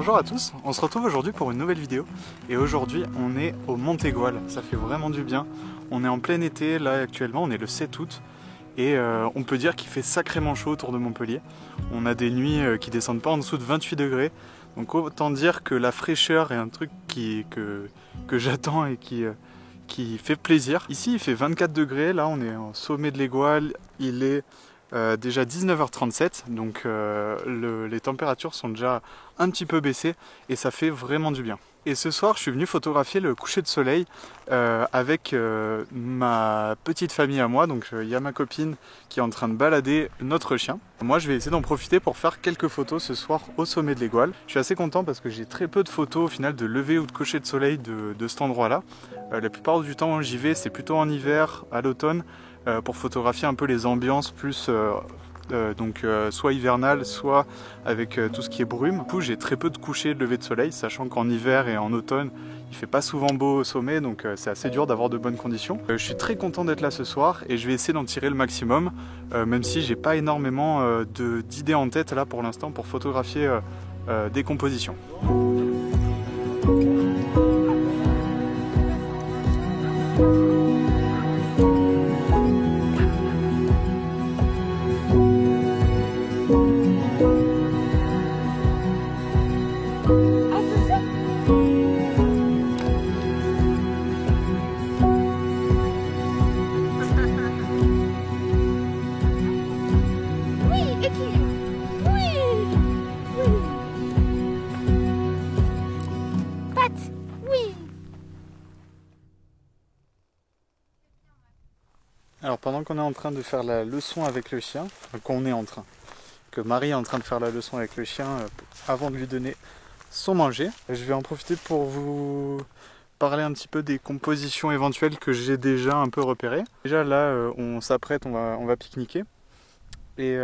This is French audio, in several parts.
Bonjour à tous, on se retrouve aujourd'hui pour une nouvelle vidéo et aujourd'hui on est au Montégoal, ça fait vraiment du bien. On est en plein été, là actuellement on est le 7 août et on peut dire qu'il fait sacrément chaud autour de Montpellier. On a des nuits qui descendent pas en dessous de 28 degrés, donc autant dire que la fraîcheur est un truc que j'attends et qui fait plaisir. Ici il fait 24 degrés, là on est au sommet de l'Égoal, il est déjà 19h37, donc les températures sont déjà un petit peu baissées et ça fait vraiment du bien. Et ce soir je suis venu photographier le coucher de soleil avec ma petite famille à moi, donc il y a ma copine qui est en train de balader notre chien. Moi je vais essayer d'en profiter pour faire quelques photos ce soir au sommet de l'Égoal. Je suis assez content parce que j'ai très peu de photos au final de lever ou de coucher de soleil de cet endroit là. La plupart du temps j'y vais, c'est plutôt en hiver, à l'automne, pour photographier un peu les ambiances plus soit hivernales, soit avec tout ce qui est brume. Du coup j'ai très peu de coucher et de lever de soleil, sachant qu'en hiver et en automne il fait pas souvent beau au sommet, donc c'est assez dur d'avoir de bonnes conditions. Je suis très content d'être là ce soir et je vais essayer d'en tirer le maximum, même si j'ai pas énormément d'idées en tête là pour l'instant pour photographier des compositions. Alors pendant qu'on est en train de faire la leçon avec le chien, que Marie est en train de faire la leçon avec le chien avant de lui donner son manger, je vais en profiter pour vous parler un petit peu des compositions éventuelles que j'ai déjà un peu repérées. Déjà là on s'apprête, on va pique-niquer et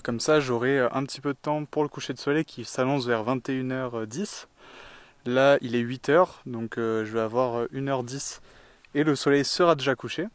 comme ça j'aurai un petit peu de temps pour le coucher de soleil qui s'annonce vers 21h10. Là il est 8h, donc je vais avoir 1h10 et le soleil sera déjà couché.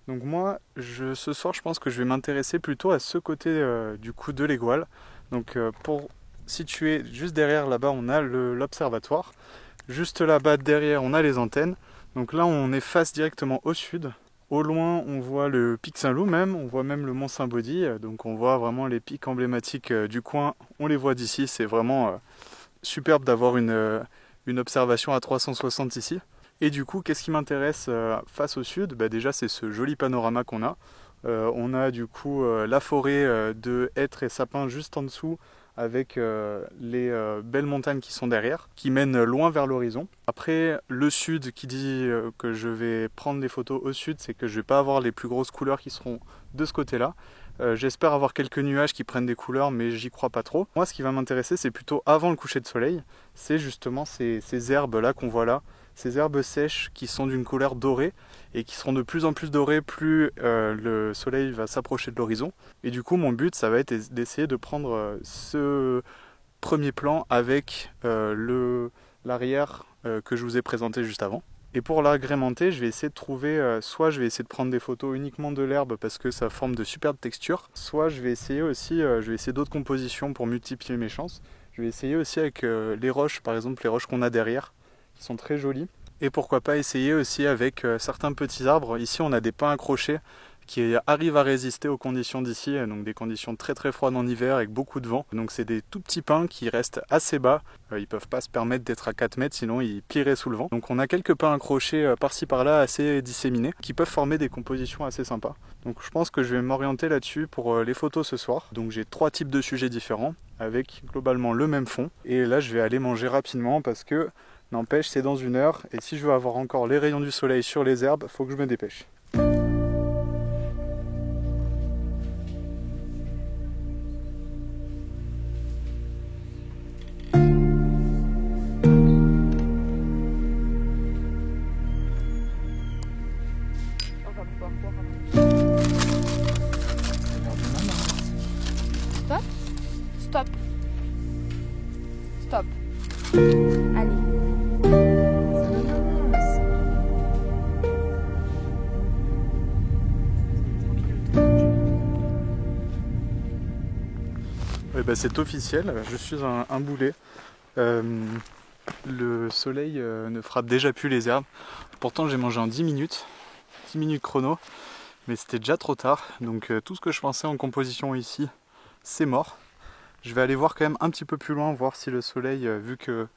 Donc moi, ce soir, je pense que je vais m'intéresser plutôt à ce côté du coup de l'Égoal. Donc pour situer juste derrière, là-bas, on a l'observatoire. Juste là-bas, derrière, on a les antennes. Donc là, on est face directement au sud. Au loin, on voit le pic Saint-Loup même, on voit même le mont Saint-Baudy. Donc on voit vraiment les pics emblématiques du coin. On les voit d'ici, c'est vraiment superbe d'avoir une observation à 360 ici. Et du coup, qu'est-ce qui m'intéresse face au sud? Déjà, c'est ce joli panorama qu'on a. On a du coup la forêt de hêtres et sapins juste en dessous, avec les belles montagnes qui sont derrière, qui mènent loin vers l'horizon. Après, le sud qui dit que je vais prendre des photos au sud, c'est que je ne vais pas avoir les plus grosses couleurs qui seront de ce côté-là. J'espère avoir quelques nuages qui prennent des couleurs, mais j'y crois pas trop. Moi, ce qui va m'intéresser, c'est plutôt avant le coucher de soleil. C'est justement ces herbes-là qu'on voit là. Ces herbes sèches qui sont d'une couleur dorée et qui seront de plus en plus dorées plus le soleil va s'approcher de l'horizon. Et du coup mon but ça va être d'essayer de prendre ce premier plan avec l'arrière que je vous ai présenté juste avant. Et pour l'agrémenter, je vais essayer de trouver, soit je vais essayer de prendre des photos uniquement de l'herbe parce que ça forme de superbes textures, soit je vais essayer aussi, d'autres compositions pour multiplier mes chances. Je vais essayer aussi avec les roches, par exemple les roches qu'on a derrière, qui sont très jolies. Et pourquoi pas essayer aussi avec certains petits arbres. Ici on a des pins accrochés qui arrivent à résister aux conditions d'ici, donc des conditions très très froides en hiver avec beaucoup de vent. Donc c'est des tout petits pins qui restent assez bas, ils peuvent pas se permettre d'être à 4 mètres sinon ils plieraient sous le vent. Donc on a quelques pins accrochés par-ci par-là assez disséminés qui peuvent former des compositions assez sympas. Donc je pense que je vais m'orienter là-dessus pour les photos ce soir. Donc j'ai 3 types de sujets différents avec globalement le même fond. Et là je vais aller manger rapidement parce que n'empêche c'est dans 1 heure et si je veux avoir encore les rayons du soleil sur les herbes, faut que je me dépêche. Stop. Stop. Stop. Allez. Ouais, bah, c'est officiel, je suis un boulet. Le soleil ne frappe déjà plus les herbes. Pourtant j'ai mangé en 10 minutes chrono, mais c'était déjà trop tard. Donc tout ce que je pensais en composition ici, c'est mort. Je vais aller voir quand même un petit peu plus loin, voir si le soleil, vu que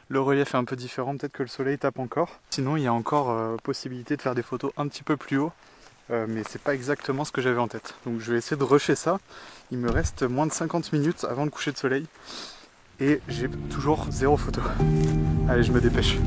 le relief est un peu différent, peut-être que le soleil tape encore. Sinon il y a encore possibilité de faire des photos un petit peu plus haut, mais c'est pas exactement ce que j'avais en tête. Donc je vais essayer de rusher ça. Il me reste moins de 50 minutes avant le coucher de soleil. Et j'ai toujours 0 photo. Allez, je me dépêche.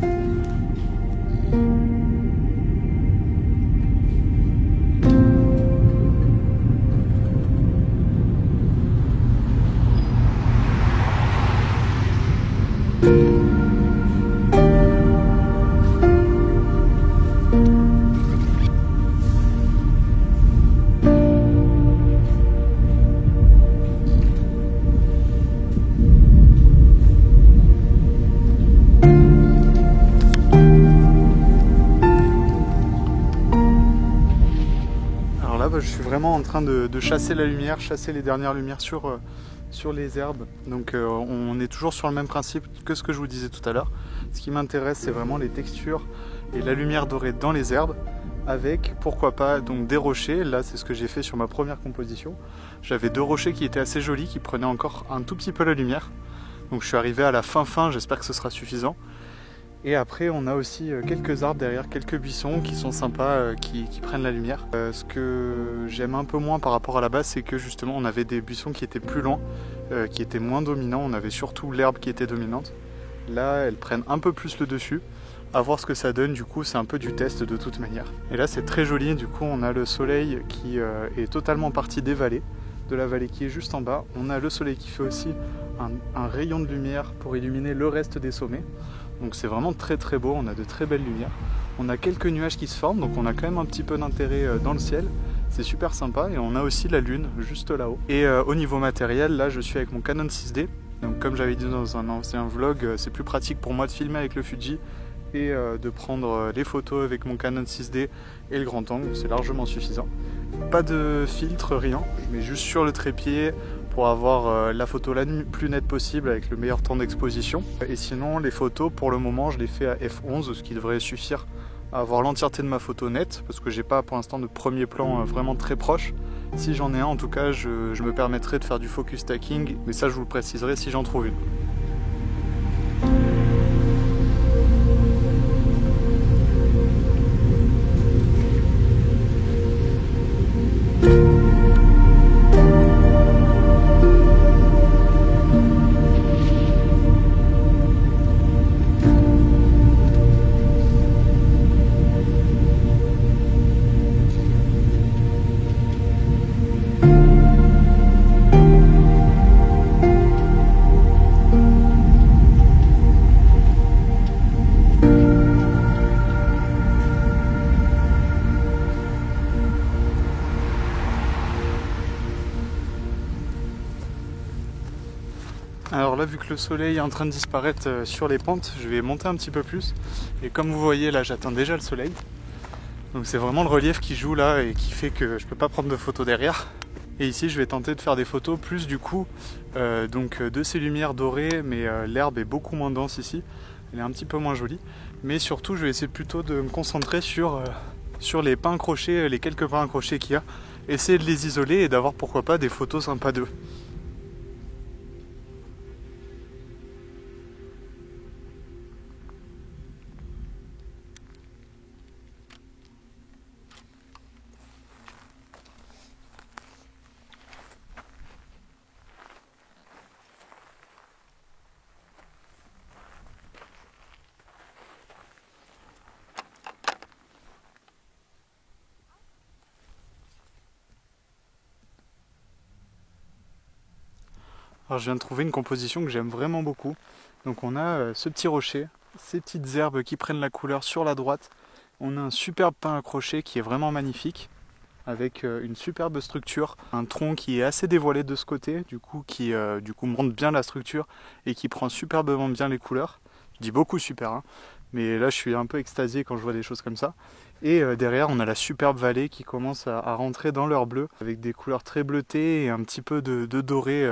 Je suis vraiment en train de chasser la lumière, chasser les dernières lumières sur les herbes. Donc on est toujours sur le même principe que ce que je vous disais tout à l'heure. Ce qui m'intéresse, c'est vraiment les textures et la lumière dorée dans les herbes, avec pourquoi pas donc des rochers. Là c'est ce que j'ai fait sur ma première composition. J'avais 2 rochers qui étaient assez jolis, qui prenaient encore un tout petit peu la lumière. Donc je suis arrivé à la fin, j'espère que ce sera suffisant. Et après on a aussi quelques arbres derrière, quelques buissons qui sont sympas, qui prennent la lumière. Ce que j'aime un peu moins par rapport à la base, c'est que justement on avait des buissons qui étaient plus loin, qui étaient moins dominants, on avait surtout l'herbe qui était dominante. Là elles prennent un peu plus le dessus, à voir ce que ça donne, du coup c'est un peu du test de toute manière. Et là c'est très joli, du coup on a le soleil qui est totalement parti des vallées, de la vallée qui est juste en bas. On a le soleil qui fait aussi un rayon de lumière pour illuminer le reste des sommets. Donc c'est vraiment très très beau, on a de très belles lumières. On a quelques nuages qui se forment, donc on a quand même un petit peu d'intérêt dans le ciel. C'est super sympa et on a aussi la lune juste là-haut. Et au niveau matériel, là je suis avec mon Canon 6D. Donc comme j'avais dit dans un ancien vlog, c'est plus pratique pour moi de filmer avec le Fuji et de prendre les photos avec mon Canon 6D et le grand angle, c'est largement suffisant. Pas de filtre, rien, je mets juste sur le trépied pour avoir la photo la plus nette possible avec le meilleur temps d'exposition. Et sinon les photos pour le moment je les fais à f11, ce qui devrait suffire à avoir l'entièreté de ma photo nette, parce que j'ai pas pour l'instant de premier plan vraiment très proche. Si j'en ai un en tout cas je me permettrai de faire du focus stacking, mais ça je vous le préciserai si j'en trouve une. Alors là, vu que le soleil est en train de disparaître sur les pentes, je vais monter un petit peu plus. Et comme vous voyez, là, j'atteins déjà le soleil. Donc c'est vraiment le relief qui joue là et qui fait que je peux pas prendre de photos derrière. Et ici, je vais tenter de faire des photos plus du coup de ces lumières dorées, mais l'herbe est beaucoup moins dense ici. Elle est un petit peu moins jolie. Mais surtout, je vais essayer plutôt de me concentrer sur les pins crochés, les quelques pins crochés qu'il y a. Essayer de les isoler et d'avoir pourquoi pas des photos sympas d'eux. Alors je viens de trouver une composition que j'aime vraiment beaucoup. Donc on a ce petit rocher, ces petites herbes qui prennent la couleur sur la droite. On a un superbe pin accroché qui est vraiment magnifique, avec une superbe structure, un tronc qui est assez dévoilé de ce côté, qui montre bien la structure et qui prend superbement bien les couleurs. Je dis beaucoup super, hein, mais là je suis un peu extasié quand je vois des choses comme ça. Et derrière on a la superbe vallée qui commence à rentrer dans l'heure bleue, avec des couleurs très bleutées et un petit peu de doré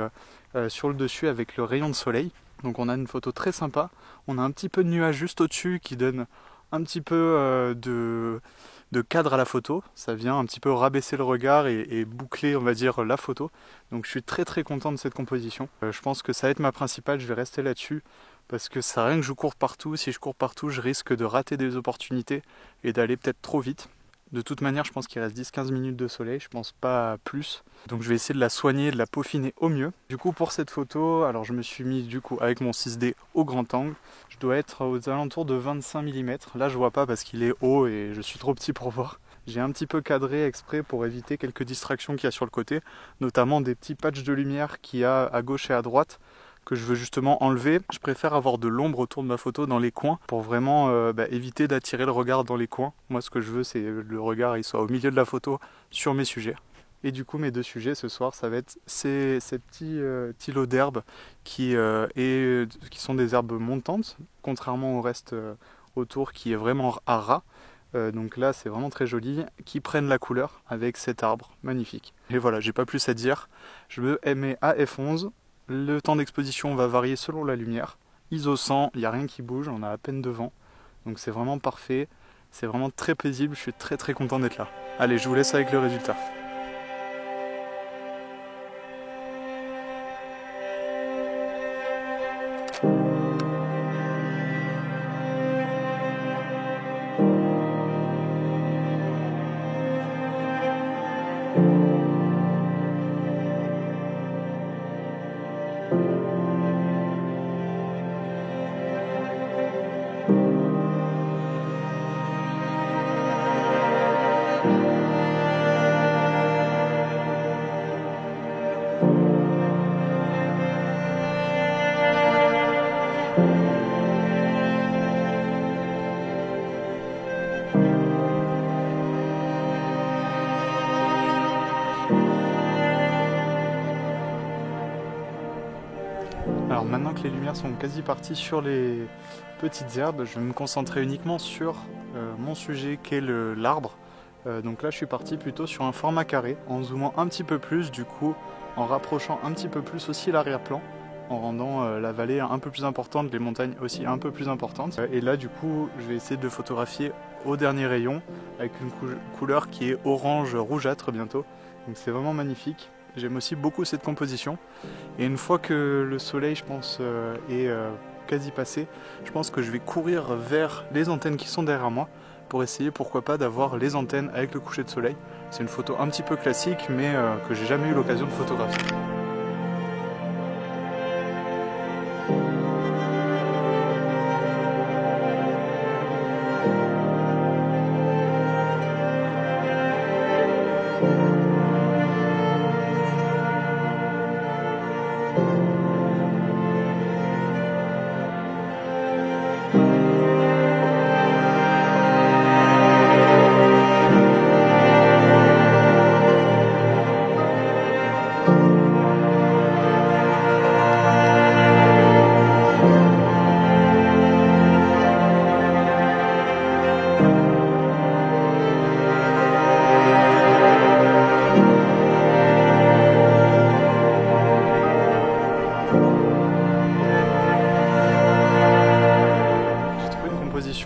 sur le dessus avec le rayon de soleil. Donc on a une photo très sympa, on a un petit peu de nuages juste au-dessus qui donne un petit peu de cadre à la photo, ça vient un petit peu rabaisser le regard et boucler on va dire la photo. Donc je suis très très content de cette composition. Je pense que ça va être ma principale, je vais rester là-dessus parce que ça sert à rien que je cours partout, si je cours partout je risque de rater des opportunités et d'aller peut-être trop vite. De toute manière je pense qu'il reste 10-15 minutes de soleil, je pense pas plus. Donc je vais essayer de la soigner, de la peaufiner au mieux. Du coup pour cette photo, alors je me suis mis du coup avec mon 6D au grand angle. Je dois être aux alentours de 25 mm. Là je vois pas parce qu'il est haut et je suis trop petit pour voir. J'ai un petit peu cadré exprès pour éviter quelques distractions qu'il y a sur le côté, notamment des petits patchs de lumière qu'il y a à gauche et à droite que je veux justement enlever. Je préfère avoir de l'ombre autour de ma photo dans les coins pour vraiment éviter d'attirer le regard dans les coins. Moi ce que je veux c'est que le regard il soit au milieu de la photo sur mes sujets. Et du coup mes deux sujets ce soir ça va être ces petits îlots d'herbes qui sont des herbes montantes, contrairement au reste autour qui est vraiment à ras. Donc là c'est vraiment très joli, qui prennent la couleur avec cet arbre magnifique. Et voilà, j'ai pas plus à dire, je me mets à f11, le temps d'exposition va varier selon la lumière, ISO 100, il n'y a rien qui bouge, on a à peine de vent, donc c'est vraiment parfait, c'est vraiment très paisible, je suis très très content d'être là. Allez, je vous laisse avec le résultat. Alors maintenant que les lumières sont quasi parties sur les petites herbes, je vais me concentrer uniquement sur mon sujet qui est l'arbre. Donc là je suis parti plutôt sur un format carré, en zoomant un petit peu plus, du coup en rapprochant un petit peu plus aussi l'arrière-plan, en rendant la vallée un peu plus importante, les montagnes aussi un peu plus importantes. Et là du coup je vais essayer de photographier au dernier rayon, avec une couleur qui est orange rougeâtre bientôt. Donc c'est vraiment magnifique. J'aime aussi beaucoup cette composition. Et une fois que le soleil, je pense, est quasi passé, je pense que je vais courir vers les antennes qui sont derrière moi pour essayer, pourquoi pas, d'avoir les antennes avec le coucher de soleil. C'est une photo un petit peu classique, mais que j'ai jamais eu l'occasion de photographier.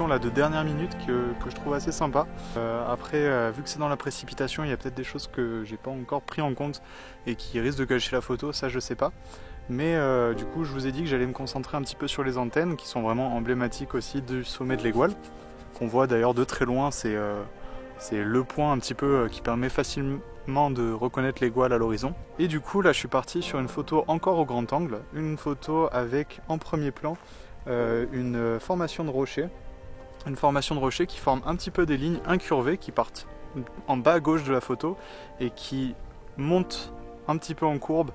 Là de dernière minute que je trouve assez sympa. Après, vu que c'est dans la précipitation, il y a peut-être des choses que j'ai pas encore pris en compte et qui risquent de gâcher la photo, ça je sais pas. Mais du coup, je vous ai dit que j'allais me concentrer un petit peu sur les antennes qui sont vraiment emblématiques aussi du sommet de l'Aiguale, qu'on voit d'ailleurs de très loin. C'est le point un petit peu qui permet facilement de reconnaître l'Aiguale à l'horizon. Et du coup, là, je suis parti sur une photo encore au grand angle, une photo avec en premier plan une formation de rochers. Une formation de rochers qui forme un petit peu des lignes incurvées qui partent en bas à gauche de la photo et qui montent un petit peu en courbe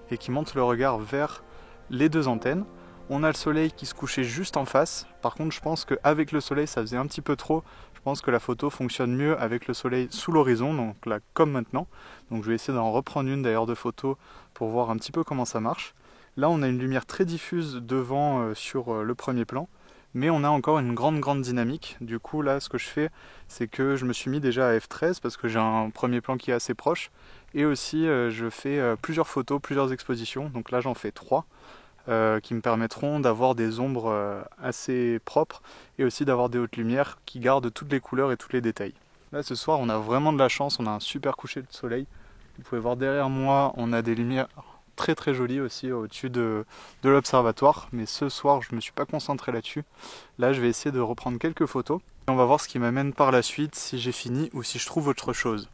et qui montent le regard vers les deux antennes. On a le soleil qui se couchait juste en face. Par contre, je pense qu'avec le soleil, ça faisait un petit peu trop. Je pense que la photo fonctionne mieux avec le soleil sous l'horizon, donc là comme maintenant. Donc je vais essayer d'en reprendre une d'ailleurs de photo pour voir un petit peu comment ça marche. Là, on a une lumière très diffuse devant sur le premier plan. Mais on a encore une grande dynamique. Du coup là ce que je fais c'est que je me suis mis déjà à f13 parce que j'ai un premier plan qui est assez proche. Et aussi je fais plusieurs photos, plusieurs expositions. Donc là j'en fais 3 qui me permettront d'avoir des ombres assez propres et aussi d'avoir des hautes lumières qui gardent toutes les couleurs et tous les détails. Là ce soir on a vraiment de la chance, on a un super coucher de soleil. Vous pouvez voir derrière moi, on a des lumières très très jolies aussi au-dessus de l'observatoire. Mais ce soir je ne me suis pas concentré là-dessus. Là je vais essayer de reprendre quelques photos. Et on va voir ce qui m'amène par la suite, si j'ai fini ou si je trouve autre chose.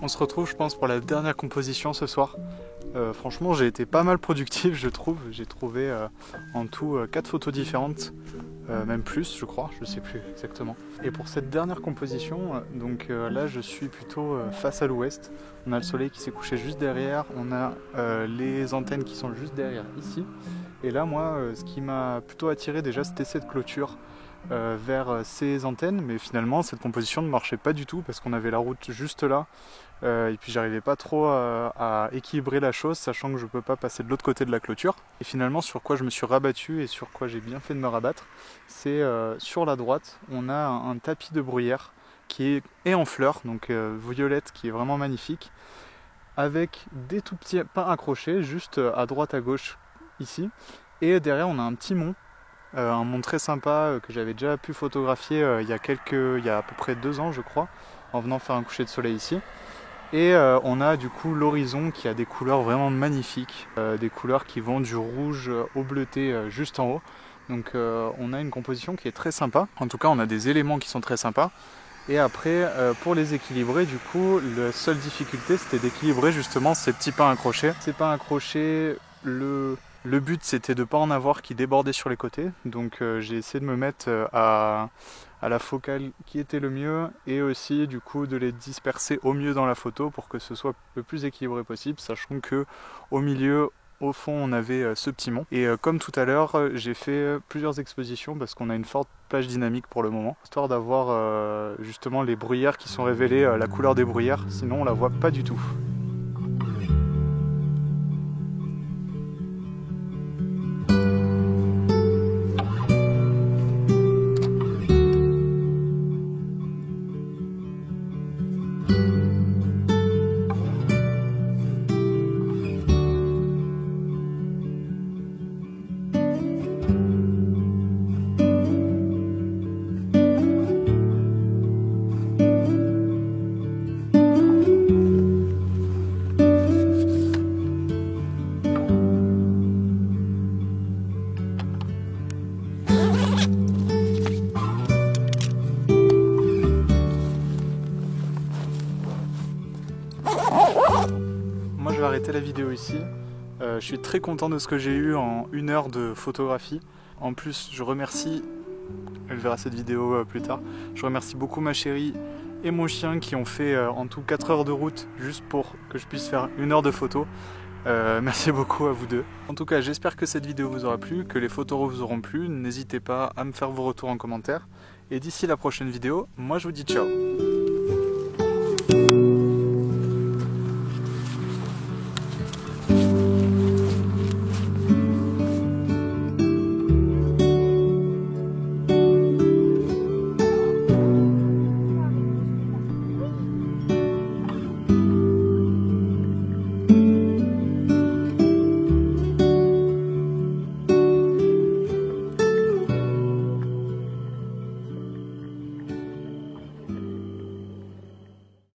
On se retrouve je pense pour la dernière composition ce soir. Franchement j'ai été pas mal productif je trouve. J'ai trouvé en tout 4 photos différentes, même plus je crois, je sais plus exactement. Et pour cette dernière composition, donc là je suis plutôt face à l'ouest. On a le soleil qui s'est couché juste derrière, on a les antennes qui sont juste derrière ici. Et là moi ce qui m'a plutôt attiré déjà c'était cette clôture vers ces antennes, mais finalement cette composition ne marchait pas du tout parce qu'on avait la route juste là et puis j'arrivais pas trop à équilibrer la chose, sachant que je peux pas passer de l'autre côté de la clôture. Et finalement sur quoi je me suis rabattu et sur quoi j'ai bien fait de me rabattre, c'est sur la droite on a un tapis de bruyère qui est en fleurs, donc violette, qui est vraiment magnifique, avec des tout petits pins accrochés juste à droite à gauche ici, et derrière on a un petit mont. Un mont très sympa que j'avais déjà pu photographier il y a à peu près 2 ans je crois, en venant faire un coucher de soleil ici. Et on a du coup l'horizon qui a des couleurs vraiment magnifiques, des couleurs qui vont du rouge au bleuté juste en haut. Donc on a une composition qui est très sympa, en tout cas on a des éléments qui sont très sympas. Et après pour les équilibrer du coup, la seule difficulté c'était d'équilibrer justement ces petits pins accrochés. Ces pins accrochés, le but c'était de ne pas en avoir qui débordaient sur les côtés, donc j'ai essayé de me mettre à la focale qui était le mieux et aussi du coup de les disperser au mieux dans la photo pour que ce soit le plus équilibré possible, sachant que au milieu, au fond on avait ce petit mont. Et comme tout à l'heure j'ai fait plusieurs expositions parce qu'on a une forte plage dynamique pour le moment, histoire d'avoir justement les bruyères qui sont révélées, la couleur des bruyères, sinon on la voit pas du tout. Moi je vais arrêter la vidéo ici. Je suis très content de ce que j'ai eu en 1 heure de photographie. En plus je remercie, elle verra cette vidéo plus tard, je remercie beaucoup ma chérie et mon chien qui ont fait en tout 4 heures de route juste pour que je puisse faire 1 heure de photo. Merci beaucoup à vous deux. En tout cas j'espère que cette vidéo vous aura plu, que les photos vous auront plu. N'hésitez pas à me faire vos retours en commentaire. Et d'ici la prochaine vidéo, moi je vous dis ciao.